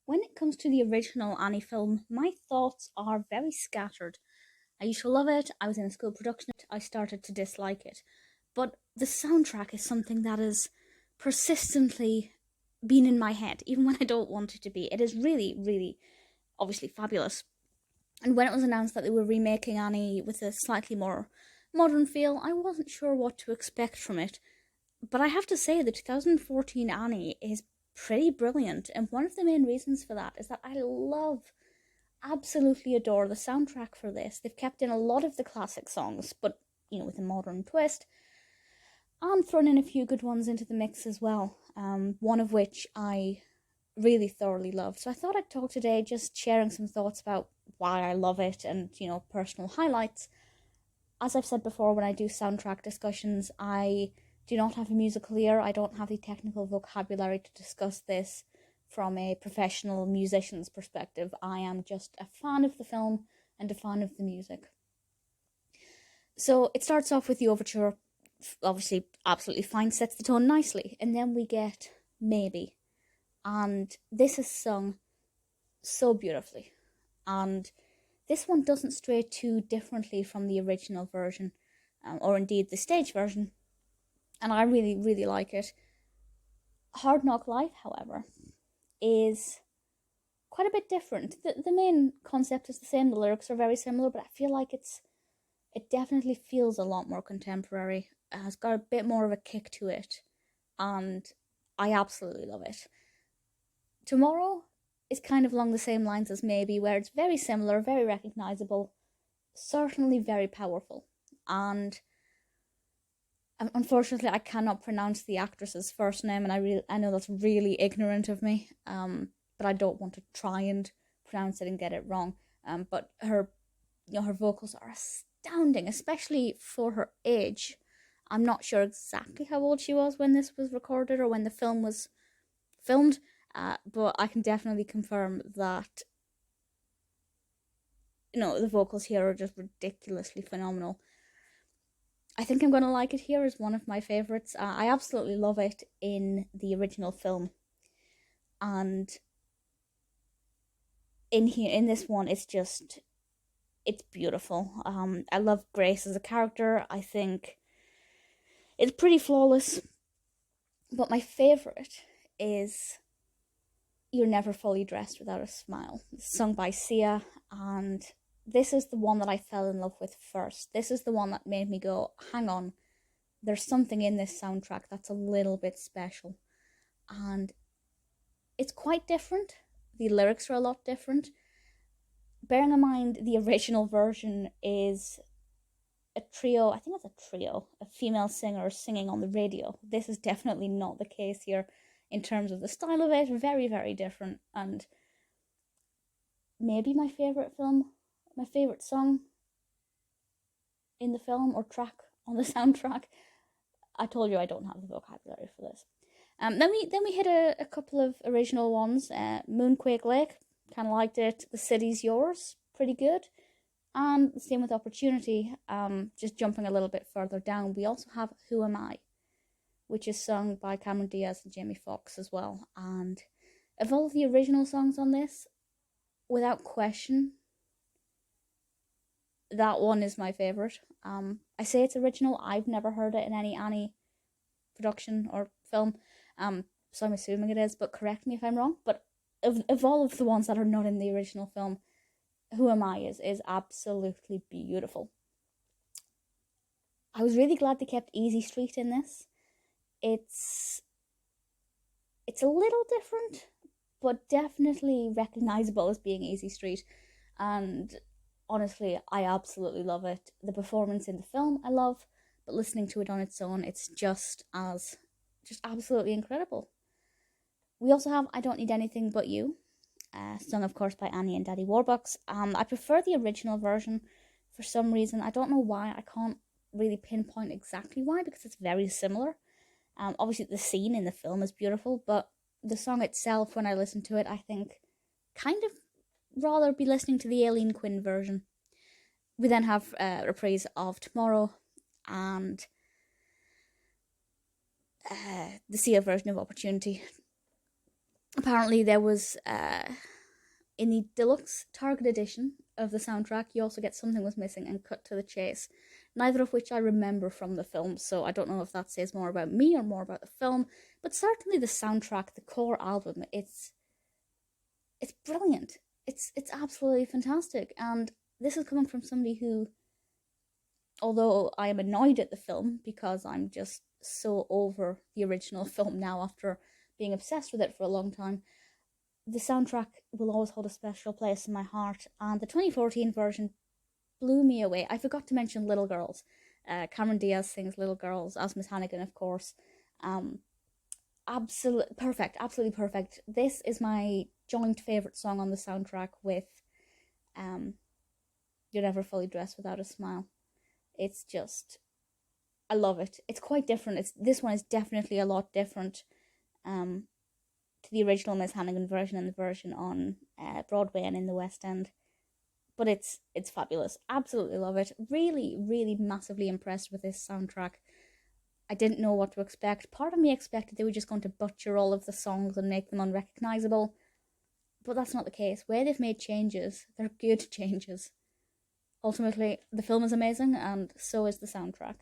when it comes to the original Annie film, my thoughts are very scattered. I used to love it, I was in a school production, I started to dislike it. But the soundtrack is something that has persistently been in my head, even when I don't want it to be. It is really, really, obviously fabulous. And when it was announced that they were remaking Annie with a slightly more modern feel, I wasn't sure what to expect from it. But I have to say, the 2014 Annie is pretty brilliant, and one of the main reasons for that is that I absolutely adore the soundtrack for this. They've kept in a lot of the classic songs, but with a modern twist, and thrown in a few good ones into the mix as well. One of which I really thoroughly love. So I thought I'd talk today, just sharing some thoughts about why I love it and personal highlights. As I've said before, when I do soundtrack discussions, I do not have a musical ear. I don't have the technical vocabulary to discuss this from a professional musician's perspective. I am just a fan of the film and a fan of the music. So it starts off with the overture, obviously absolutely fine, sets the tone nicely, and then we get Maybe. And this is sung so beautifully. And this one doesn't stray too differently from the original version, or indeed the stage version. And I really, really like it. Hard Knock Life, however, is quite a bit different. The main concept is the same, the lyrics are very similar, but I feel like it definitely feels a lot more contemporary. It has got a bit more of a kick to it, and I absolutely love it. Tomorrow is kind of along the same lines as Maybe, where it's very similar, very recognisable, certainly very powerful. And unfortunately, I cannot pronounce the actress's first name, and I know that's really ignorant of me, but I don't want to try and pronounce it and get it wrong. But her vocals are astounding, especially for her age. I'm not sure exactly how old she was when this was recorded or when the film was filmed, but I can definitely confirm that the vocals here are just ridiculously phenomenal. I think I'm going to like it here as one of my favourites. I absolutely love it in the original film, and in this one it's beautiful. I love Grace as a character. I think it's pretty flawless, but my favourite is You're Never Fully Dressed Without a Smile. It's sung by Sia, and this is the one that I fell in love with first. This is the one that made me go, hang on, there's something in this soundtrack that's a little bit special. And it's quite different. The lyrics are a lot different. Bearing in mind the original version is a trio, I think it's a trio, a female singer singing on the radio. This is definitely not the case here in terms of the style of it. Very, very different. And maybe my favourite song in the film or track on the soundtrack. I told you I don't have the vocabulary for this. Then we hit a couple of original ones. Moonquake Lake, kind of liked it. The City's Yours, pretty good. And the same with Opportunity. Just jumping a little bit further down, we also have Who Am I, which is sung by Cameron Diaz and Jamie Foxx as well. And of all of the original songs on this, without question, that one is my favourite. I say it's original. I've never heard it in any Annie production or film, so I'm assuming it is, but correct me if I'm wrong. But of all of the ones that are not in the original film, Who Am I is absolutely beautiful. I was really glad they kept Easy Street in this. It's a little different, but definitely recognisable as being Easy Street. And honestly, I absolutely love it. The performance in the film I love, but listening to it on its own, it's just absolutely incredible. We also have I Don't Need Anything But You, sung of course by Annie and Daddy Warbucks. I prefer the original version for some reason. I don't know why. I can't really pinpoint exactly why, because it's very similar. Obviously the scene in the film is beautiful, but the song itself, when I listen to it, I think kind of rather be listening to the Aileen Quinn version. We then have a reprise of Tomorrow and the Sia version of Opportunity. Apparently there was, in the deluxe Target edition of the soundtrack, you also get Something Was Missing and Cut to the Chase, neither of which I remember from the film, so I don't know if that says more about me or more about the film, but certainly the soundtrack, the core album, it's brilliant. It's absolutely fantastic, and this is coming from somebody who, although I am annoyed at the film because I'm just so over the original film now after being obsessed with it for a long time, the soundtrack will always hold a special place in my heart, and the 2014 version blew me away. I forgot to mention Little Girls. Cameron Diaz sings Little Girls as Miss Hannigan, of course. Um, absolutely perfect. This is my joint favourite song on the soundtrack with um, You're Never Fully Dressed Without a Smile. It's just, I love it. It's quite different. This one is definitely a lot different um, to the original Miss Hannigan version and the version on Broadway and in the West End. But it's fabulous. Absolutely love it. Really, really massively impressed with this soundtrack. I didn't know what to expect. Part of me expected they were just going to butcher all of the songs and make them unrecognisable. But that's not the case. Where they've made changes, they're good changes. Ultimately, the film is amazing, and so is the soundtrack.